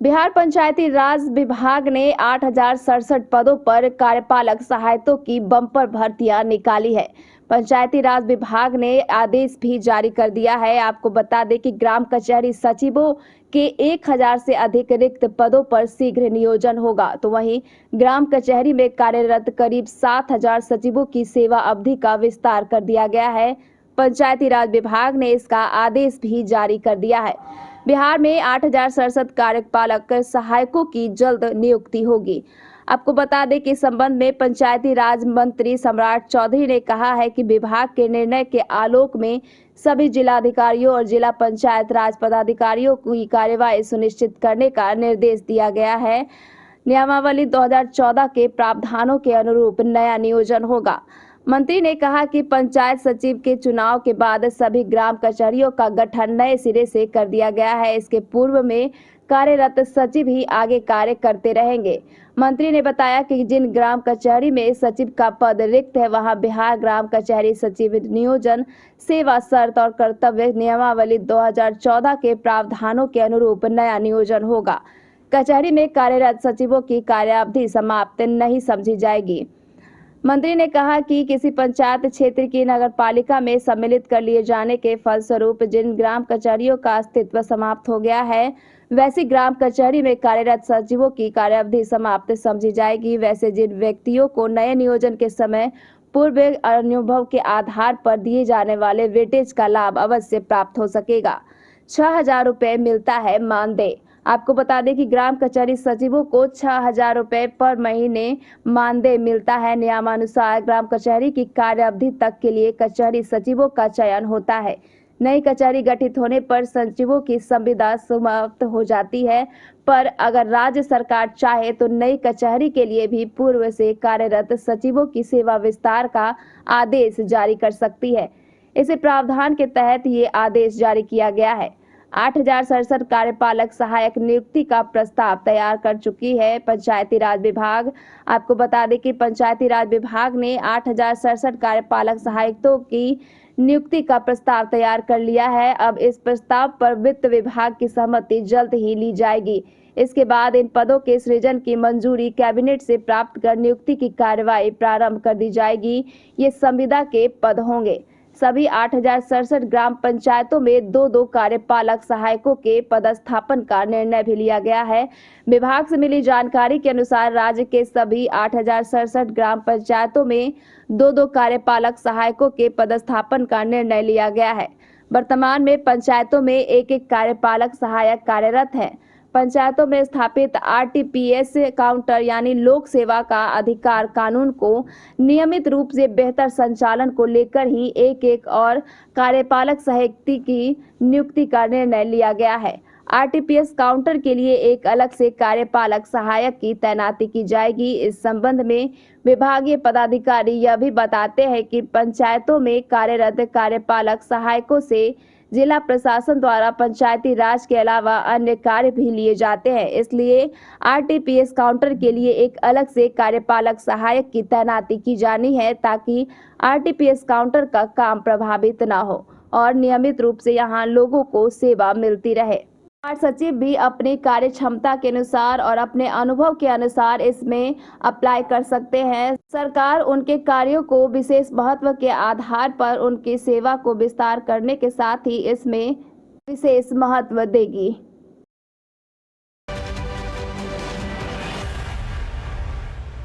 बिहार पंचायती राज विभाग ने 8,067 पदों पर कार्यपालक सहायकों की बम्पर भर्तियां निकाली है। पंचायती राज विभाग ने आदेश भी जारी कर दिया है। आपको बता दें कि ग्राम कचहरी सचिवों के 1,000 से अधिक रिक्त पदों पर शीघ्र नियोजन होगा, तो वहीं ग्राम कचहरी में कार्यरत करीब 7,000 सचिवों की सेवा अवधि का विस्तार कर दिया गया है। पंचायती राज विभाग ने इसका आदेश भी जारी कर दिया है। बिहार में 8,067 कार्यपालक सहायकों की जल्द नियुक्ति होगी। आपको बता दें कि इस संबंध में पंचायती राज मंत्री सम्राट चौधरी ने कहा है कि विभाग के निर्णय के आलोक में सभी जिलाधिकारियों और जिला पंचायत राज पदाधिकारियों की कार्यवाही सुनिश्चित करने का निर्देश दिया गया है। नियमावली 2014 के प्रावधानों के अनुरूप नया नियोजन होगा। मंत्री ने कहा कि पंचायत सचिव के चुनाव के बाद सभी ग्राम कचहरियों का गठन नए सिरे से कर दिया गया है। इसके पूर्व में कार्यरत सचिव ही आगे कार्य करते रहेंगे। मंत्री ने बताया कि जिन ग्राम कचहरी में सचिव का पद रिक्त है, वहां बिहार ग्राम कचहरी सचिव नियोजन सेवा शर्त और कर्तव्य नियमावली 2014 के प्रावधानों के अनुरूप नया नियोजन होगा। कचहरी में कार्यरत सचिवों की कार्यावधि समाप्त नहीं समझी जाएगी। मंत्री ने कहा कि किसी पंचायत क्षेत्र की नगरपालिका में सम्मिलित कर लिए जाने के फलस्वरूप जिन ग्राम कचहरियों का अस्तित्व समाप्त हो गया है, वैसी ग्राम कचहरी में कार्यरत सचिवों की कार्यावधि समाप्त समझी जाएगी। वैसे जिन व्यक्तियों को नए नियोजन के समय पूर्व अनुभव के आधार पर दिए जाने वाले वेटेज का लाभ अवश्य प्राप्त हो सकेगा। 6,000 रुपये मिलता है मानदेय। आपको बता दें कि ग्राम कचहरी सचिवों को 6,000 रुपये पर महीने मानदेय मिलता है। नियमानुसार ग्राम कचहरी की कार्यावधि तक के लिए कचहरी सचिवों का चयन होता है। नई कचहरी गठित होने पर सचिवों की संविदा समाप्त हो जाती है, पर अगर राज्य सरकार चाहे तो नई कचहरी के लिए भी पूर्व से कार्यरत सचिवों की सेवा विस्तार का आदेश जारी कर सकती है। इसी प्रावधान के तहत ये आदेश जारी किया गया है। 8,067 कार्यपालक सहायक नियुक्ति का प्रस्ताव तैयार कर चुकी है पंचायती राज विभाग। आपको बता दें कि पंचायती राज विभाग ने 8,067 कार्यपालक सहायकों की नियुक्ति का प्रस्ताव तैयार कर लिया है। अब इस प्रस्ताव पर वित्त विभाग की सहमति जल्द ही ली जाएगी। इसके बाद इन पदों के सृजन की मंजूरी कैबिनेट से प्राप्त कर नियुक्ति की कार्यवाही प्रारंभ कर दी जाएगी। ये संविदा के पद होंगे। सभी 8,067 ग्राम पंचायतों में 2-2 कार्यपालक सहायकों के पदस्थापन का निर्णय भी लिया गया है। विभाग से मिली जानकारी के अनुसार राज्य के सभी 8,067 ग्राम पंचायतों में 2-2 कार्यपालक सहायकों के पदस्थापन का निर्णय लिया गया है। वर्तमान में पंचायतों में 1-1 कार्यपालक सहायक कार्यरत है। पंचायतों में स्थापित आरटीपीएस काउंटर यानी लोक सेवा का अधिकार कानून को नियमित रूप से बेहतर संचालन को लेकर ही 1-1 और कार्यपालक सहायक की नियुक्ति का निर्णय लिया गया है। आरटीपीएस काउंटर के लिए एक अलग से कार्यपालक सहायक की तैनाती की जाएगी। इस संबंध में विभागीय पदाधिकारी यह भी बताते हैं कि पंचायतों में कार्यरत कार्यपालक सहायकों से जिला प्रशासन द्वारा पंचायती राज के अलावा अन्य कार्य भी लिए जाते हैं। इसलिए आरटीपीएस काउंटर के लिए एक अलग से कार्यपालक सहायक की तैनाती की जानी है, ताकि आरटीपीएस काउंटर का काम प्रभावित न हो और नियमित रूप से यहां लोगों को सेवा मिलती रहे। सचिव भी अपनी कार्य क्षमता के अनुसार और अपने अनुभव के अनुसार इसमें अप्लाई कर सकते हैं। सरकार उनके कार्यों को विशेष महत्व के आधार पर उनकी सेवा को विस्तार करने के साथ ही इसमें विशेष महत्व देगी।